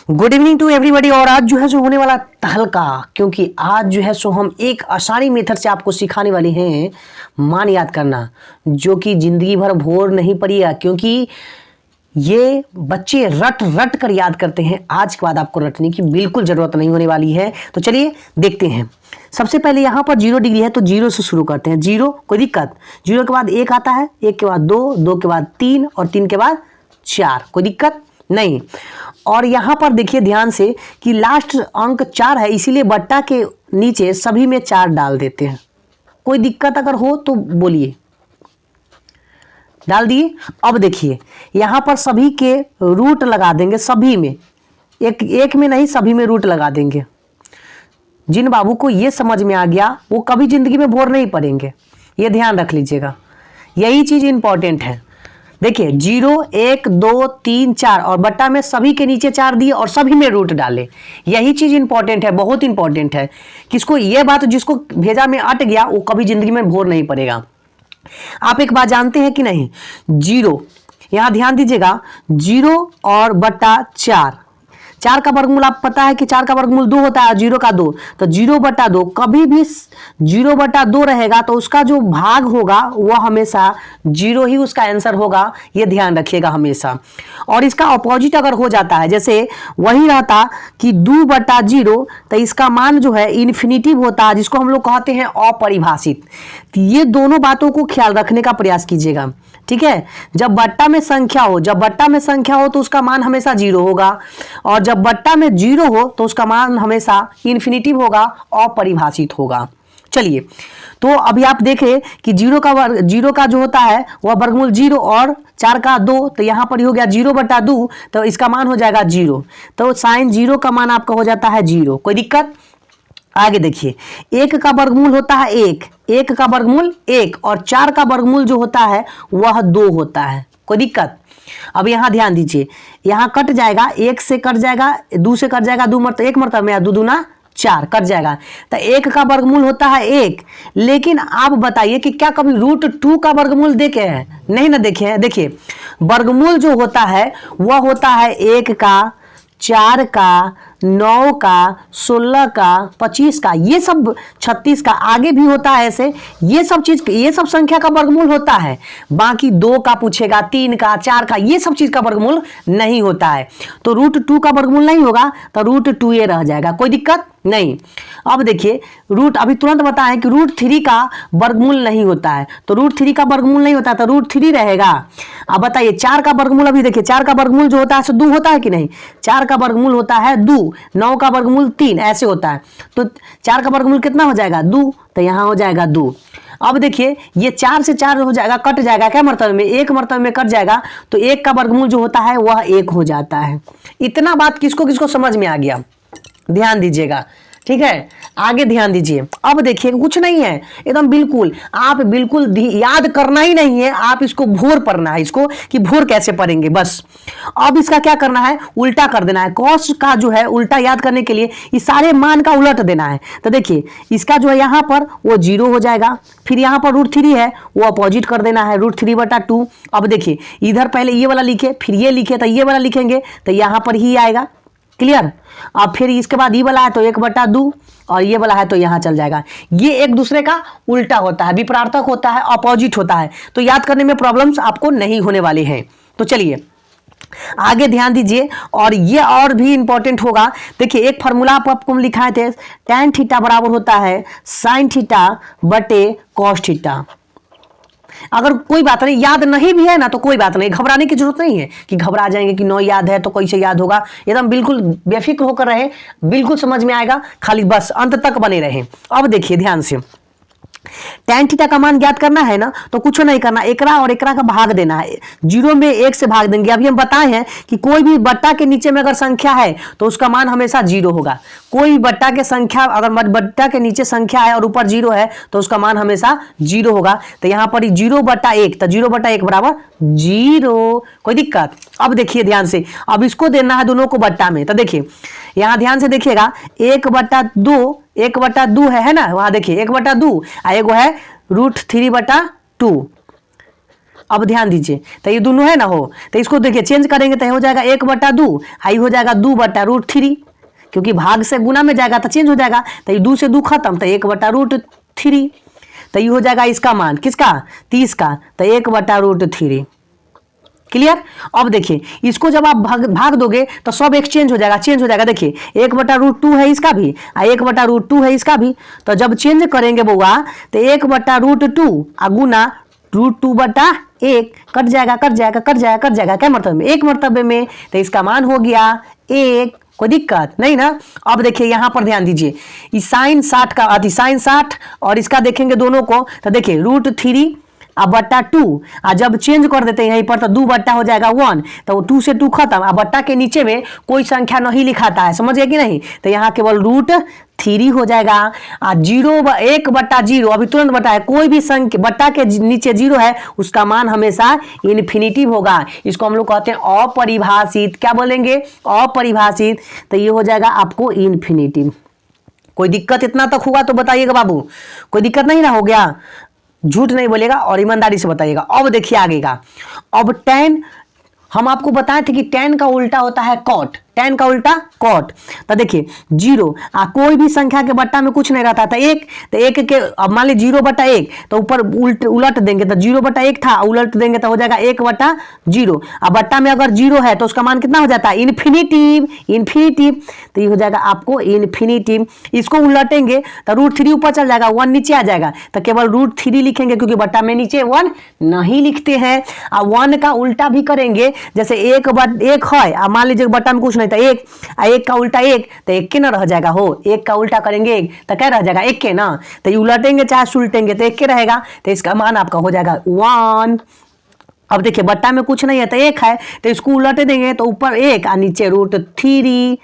Good evening to everybody. और आज जो है सो होने वाला तहलका, क्योंकि आज जो है सो हम एक आसानी मेथड से आपको सिखाने वाले हैं मान याद करना, जो कि ज़िंदगी भर भोर नहीं पड़ेगा, क्योंकि ये बच्चे रट रट कर याद करते हैं। आज के बाद आपको रटने की बिल्कुल ज़रूरत नहीं होने वाली है। तो चलिए देखते हैं। सबसे पहले यहाँ पर 0 डिग्री है तो 0 से शुरू करते हैं। 0 कोई दिक्कत, 0 के बाद 1 आता है, 1 के बाद 2, 2 के बाद 3 और 3 के बाद 4, कोई दिक्कत नहीं। और यहाँ पर देखिए ध्यान से कि लास्ट अंक 4 है, इसीलिए बट्टा के नीचे सभी में 4 डाल देते हैं। कोई दिक्कत अगर हो तो बोलिए। डाल दिए। अब देखिए यहाँ पर सभी के रूट लगा देंगे, सभी में, एक में नहीं, सभी में रूट लगा देंगे। जिन बाबू को ये समझ में आ गया वो कभी जिंदगी में बोर नहीं पड़ेंगे, ये ध्यान रख लीजिएगा, यही चीज इंपॉर्टेंट है। देखिए 0 1 2 3 4 और बट्टा में सभी के नीचे 4 दिए और सभी में रूट डाले, यही चीज इंपॉर्टेंट है, बहुत इंपॉर्टेंट है। किसको ये बात, जिसको भेजा में अट गया वो कभी जिंदगी में बोर नहीं पड़ेगा। आप एक बात जानते हैं कि नहीं, 0 यहां ध्यान दीजिएगा, 0 और बट्टा 4 का वर्गमूल आप पता है कि 4 का वर्गमूल 2 होता है, 0 का 2, तो 0/2 कभी भी 0/2 रहेगा तो उसका जो भाग होगा वह हमेशा 0 ही उसका आंसर होगा, ये ध्यान रखिएगा हमेशा। और इसका अपोजिट अगर हो जाता है, जैसे वही रहता कि 2/0, तो इसका मान जो है इन्फिनिटिव होता है, जिसको हम लोग कहते हैं अपरिभाषित। तो ये दोनों बातों को ख्याल रखने का प्रयास कीजिएगा, ठीक है। जब बट्टा में संख्या हो तो उसका मान हमेशा 0 होगा, और जब बट्टा में 0 हो तो उसका मान हमेशा इन्फिनिटिव होगा, अपरिभाषित होगा। चलिए तो अभी आप देखें कि 0 का जो होता है वह वर्गमूल 0 और 4 का 2, तो यहाँ पर हो गया 0/2, तो इसका मान हो जाएगा 0, तो साइन 0 का मान आपका हो जाता है 0, कोई दिक्कत। आगे देखिए 1 का वर्गमूल होता है 1 का वर्गमूल 1 और 4 का वर्गमूल जो होता है वह 2 होता है, कोई दिक्कत। अब यहाँ ध्यान दीजिए, यहाँ कट जाएगा, 1 से कट जाएगा, 2 से कट जाएगा, 1 मरतबा में 2 दूना 4 कट जाएगा, तो 1 का वर्गमूल होता है 1। लेकिन आप बताइए कि क्या कभी √2 का वर्गमूल देखे हैं? नहीं ना देखे हैं। देखिए वर्गमूल जो होता है वह होता है 1 का, 4 का, 9 का, 16 का, 25 का, ये सब 36 का, आगे भी होता है ऐसे, ये सब संख्या का वर्गमूल होता है। बाकी 2 का पूछेगा, 3 का, 4 का, ये सब चीज का वर्गमूल नहीं होता है। तो √2 का वर्गमूल नहीं होगा तो √2 ये रह जाएगा, कोई दिक्कत नहीं। अब देखिए अभी तुरंत बताएं कि √3 का वर्गमूल नहीं होता है, तो √3 का वर्गमूल नहीं होता तो √3 रहेगा। अब बताइए 4 का वर्गमूल, अभी देखिए 4 का वर्गमूल जो होता है 2 होता है कि नहीं, 4 का वर्गमूल होता है 2, 9 का वर्गमूल 3, ऐसे होता है। तो 4 का वर्गमूल कितना हो जाएगा 2, तो यहाँ हो जाएगा 2। अब देखिए ये 4 से 4 हो जाएगा, कट जाएगा, क्या मरतबे में, 1 मरतबे में कट जाएगा, तो 1 का वर्गमूल जो होता है वह 1 हो जाता है। इतना बात किसको किसको समझ में आ गया, ध्यान दीजिएगा, ठीक है। आगे ध्यान दीजिए। अब देखिए कुछ नहीं है, एकदम बिल्कुल आप बिल्कुल याद करना ही नहीं है, आप इसको भोर पढ़ना है, इसको कि भोर कैसे पढ़ेंगे बस। अब इसका क्या करना है, उल्टा कर देना है। कॉस का जो है उल्टा याद करने के लिए इस सारे मान का उलट देना है। तो देखिए इसका जो है यहाँ पर वो 0 हो जाएगा, फिर यहाँ पर √3 है वो अपोजिट कर देना है, √3/2। अब देखिए इधर पहले ये वाला लिखे, फिर ये लिखे, तो ये वाला लिखेंगे तो यहाँ पर ही आएगा, क्लियर। अब फिर इसके बाद ये वाला है तो 1/2 और ये वाला है तो यहाँ चल जाएगा। ये एक दूसरे का उल्टा होता है, विपरीतक होता है, अपोजिट होता है, तो याद करने में प्रॉब्लम्स आपको नहीं होने वाले हैं। तो चलिए आगे ध्यान दीजिए, और ये और भी इंपॉर्टेंट होगा। देखिए एक फार्मूला आपको हम लिखाए थे, tan थीटा बराबर होता है sin थीटा बटे cos थीटा। अगर कोई बात नहीं याद नहीं भी है ना तो कोई बात नहीं, घबराने की जरूरत नहीं है कि घबरा जाएंगे कि 9 याद है तो कैसे याद होगा। एकदम बिल्कुल बेफिक्र होकर रहे, बिल्कुल समझ में आएगा, खाली बस अंत तक बने रहे। अब देखिए ध्यान से, tan थीटा का मान ज्ञात करना है ना, तो कुछ नहीं करना, एकरा और एकरा का भाग देना है। 0 में 1 से भाग देंगे। अभी हम बताए हैं कि कोई भी बट्टा के नीचे में अगर संख्या है तो उसका मान हमेशा 0 होगा। कोई बट्टा के संख्या, अगर बट्टा के नीचे संख्या है और ऊपर 0 है तो उसका मान हमेशा 0 होगा। तो यहाँ पर 0/1, तो 0/1 बराबर 0, कोई दिक्कत। अब देखिए ध्यान से, अब इसको देना है दोनों को बट्टा में, तो देखिए यहाँ ध्यान से देखिएगा, 1/2 है ना, वहां देखिए 1/2, एगो है √3/2, अब ध्यान दीजिए, तो ये दोनों है ना हो, तो इसको देखिए चेंज करेंगे तो हो जाएगा 1/2, आई हो जाएगा 2/√3, क्योंकि भाग से गुना में जाएगा तो चेंज हो जाएगा, तो ये 2 से 2 खत्म, तो 1/√3, तो ये हो जाएगा इसका मान किसका 30 का, तो 1/√3। क्लियर। अब देखिए इसको जब आप भाग दोगे तो सब एक्सचेंज हो जाएगा, चेंज हो जाएगा। देखिए 1/√2 है इसका भी और 1/√2 है इसका भी, तो जब चेंज करेंगे बउआ तो 1/√2 गुना √2/1 कट जाएगा, कट जाएगा, कट जाएगा, कट जाएगा, क्या मरतबे में, एक मरतबे में, तो इसका मान हो गया 1। कोई दिक्कत नहीं ना। अब देखिए यहाँ पर ध्यान दीजिए, इस sin 60 का अति sin 60 और इसका देखेंगे दोनों को, तो देखिए √3 अब बट्टा 2, और जब चेंज कर देते हैं यहीं पर तो 2 बट्टा हो जाएगा 1, तो 2 से 2 खत्म, अब बट्टा के नीचे में कोई संख्या नहीं लिखाता है, समझ गए कि नहीं, तो यहाँ केवल √3 हो जाएगा। 1/0 अभी तुरंत बटा है, कोई भी संख्या बट्टा के नीचे 0 है उसका मान हमेशा इन्फिनिटिव होगा, इसको हम लोग कहते हैं अपरिभाषित। क्या बोलेंगे, अपरिभाषित, तो ये हो जाएगा आपको इन्फिनिटिव। कोई दिक्कत इतना तक हुआ तो बताइएगा बाबू, कोई दिक्कत नहीं ना हो गया, झूठ नहीं बोलेगा और ईमानदारी से बताइएगा। अब देखिए आगे का, अब tan हम आपको बताए थे कि tan का उल्टा होता है cot, tan का उल्टा cot, तो देखिए 0 कोई भी संख्या के बट्टा में कुछ नहीं रहता था 1, तो 1 के अब मान लीजिए 0/1 तो ऊपर उलट देंगे तो 0/1 था, उलट देंगे तो हो जाएगा 1/0, अब बट्टा में अगर 0 है तो उसका मान कितना हो जाता है इन्फिनिटिव, इन्फिनिटिव, तो ये हो जाएगा आपको इन्फिनिटिव। इसको उलटेंगे तो √3 ऊपर चल जाएगा, 1 नीचे आ जाएगा, तो केवल √3 लिखेंगे क्योंकि बट्टा में नीचे 1 नहीं लिखते हैं। अब 1 का उल्टा भी करेंगे, जैसे 1 है, मान लीजिए बट्टा में कुछ नहीं था 1, 1 का उल्टा 1 तो 1 के ना रह जाएगा हो, 1 का उल्टा करेंगे 1 तो क्या रह जाएगा 1 के ना, तो ये उलटेंगे चाहे सुलटेंगे तो 1 के रहेगा, तो इसका मान आपका हो जाएगा 1। अब देखिए बट्टा में कुछ नहीं है तो 1 है, तो इसको उलट देंगे तो ऊपर 1 और नीचे √3।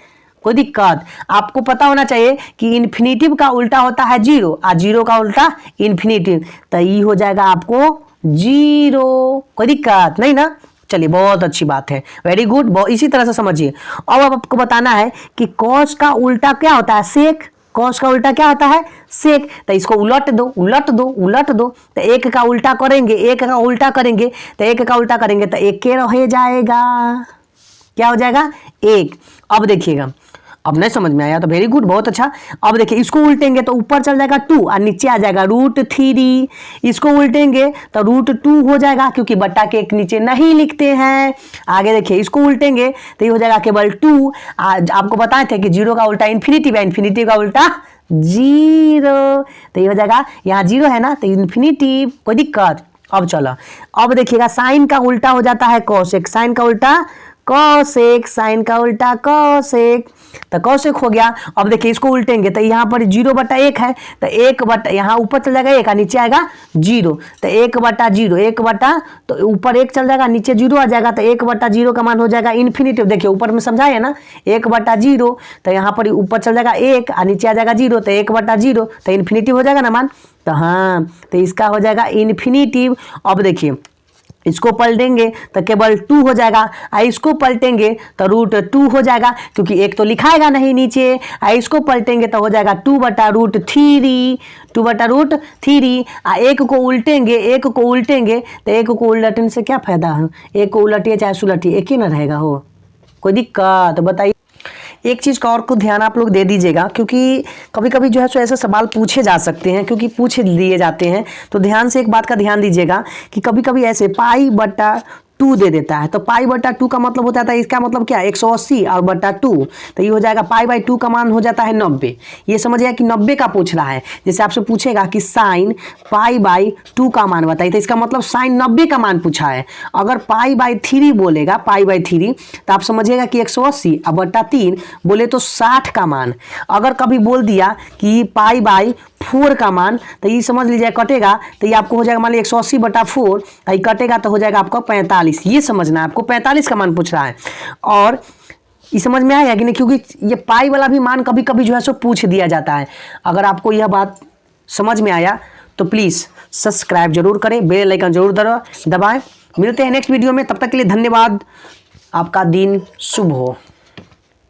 कोई दिक्कत, आपको पता होना चाहिए कि इन्फिनिटिव का उल्टा होता है 0 और 0 का उल्टा इन्फिनिटिव, तो ये हो जाएगा आपको 0। कोई दिक्कत नहीं ना, चलिए बहुत अच्छी बात है, वेरी गुड, इसी तरह से समझिए। अब आपको बताना है कि cos का उल्टा क्या होता है सेक, cos का उल्टा क्या होता है सेक, तो इसको उलट दो, उलट दो, उलट दो, तो 1 का उल्टा करेंगे, 1 का उल्टा करेंगे तो 1 का उल्टा करेंगे तो 1 के रह जाएगा, क्या हो जाएगा 1। अब देखिएगा, अब नहीं समझ में आया तो वेरी गुड, बहुत अच्छा। अब देखिए इसको उल्टेंगे तो ऊपर चल जाएगा 2 और नीचे आ जाएगा √3, इसको उल्टेंगे तो √2 हो जाएगा क्योंकि बट्टा के एक नीचे नहीं लिखते हैं। आगे देखिए इसको उल्टेंगे तो ये हो जाएगा केवल 2, आपको बताए थे कि 0 का उल्टा इन्फिनिटिव है, इन्फिनिटिव का उल्टा 0, तो ये हो जाएगा यहाँ 0 है ना तो इन्फिनिटिव। कोई दिक्कत। अब चलो, अब देखिएगा साइन का उल्टा हो जाता है कोसेक, साइन का उल्टा कॉसेक, साइन का उल्टा कॉसेक, तो कॉसेक हो गया। अब देखिए इसको उल्टेंगे तो यहाँ पर 0/1 है तो 1 यहाँ ऊपर चल जाएगा 1 और नीचे आएगा 0, तो 1/0, 1 तो ऊपर 1 चल जाएगा नीचे 0 आ जाएगा, तो 1/0 का मान हो जाएगा इन्फिनिटिव। देखिए ऊपर में समझाया ना 1/0, तो यहाँ पर ऊपर चल जाएगा 1 और नीचे आ जाएगा 0, तो 1/0 तो इन्फिनिटिव हो जाएगा ना मान, तो हाँ तो इसका हो जाएगा इन्फिनिटिव। अब देखिए इसको पलटेंगे तो केवल 2 हो जाएगा, इसको पलटेंगे तो √2 हो जाएगा क्योंकि 1 तो लिखाएगा नहीं नीचे, इसको पलटेंगे तो हो जाएगा 2/√3, 2/√3, 1 को उल्टेंगे, 1 को उल्टेंगे तो 1 को उलटने से क्या फायदा है, 1 को उलटिए चाहे सुलटिए 1 ही ना रहेगा हो। कोई दिक्कत बताइए। एक चीज़ का और को ध्यान आप लोग दे दीजिएगा क्योंकि कभी कभी जो है सो ऐसे सवाल पूछे जा सकते हैं, क्योंकि पूछ लिए जाते हैं, तो ध्यान से एक बात का ध्यान दीजिएगा कि कभी कभी ऐसे π/2 दे देता है, तो π/2 का मतलब होता है, इसका मतलब क्या 180 और /2, तो ये हो जाएगा π/2 का मान हो जाता है 90। ये समझिएगा कि 90 का पूछ रहा है, जैसे आपसे पूछेगा कि sin π/2 का मान बताइए, तो इसका मतलब sin 90 का मान पूछा है। अगर π/3 बोलेगा, π/3 तो आप समझिएगा कि 180 और /3 बोले तो 60 का मान। अगर कभी बोल दिया कि π/4 का मान, तो ये समझ लीजिए कटेगा, तो ये आपको हो जाएगा मान लीजिए 180/4, ये कटेगा तो हो जाएगा आपको 45। ये समझना है आपको, 45 का मान पूछ रहा है। और ये समझ में आया कि नहीं, क्योंकि ये पाई वाला भी मान कभी कभी जो है सो पूछ दिया जाता है। अगर आपको यह बात समझ में आया तो प्लीज़ सब्सक्राइब जरूर करें, बेल आइकन जरूर दबाएं। मिलते हैं नेक्स्ट वीडियो में, तब तक के लिए धन्यवाद। आपका दिन शुभ हो।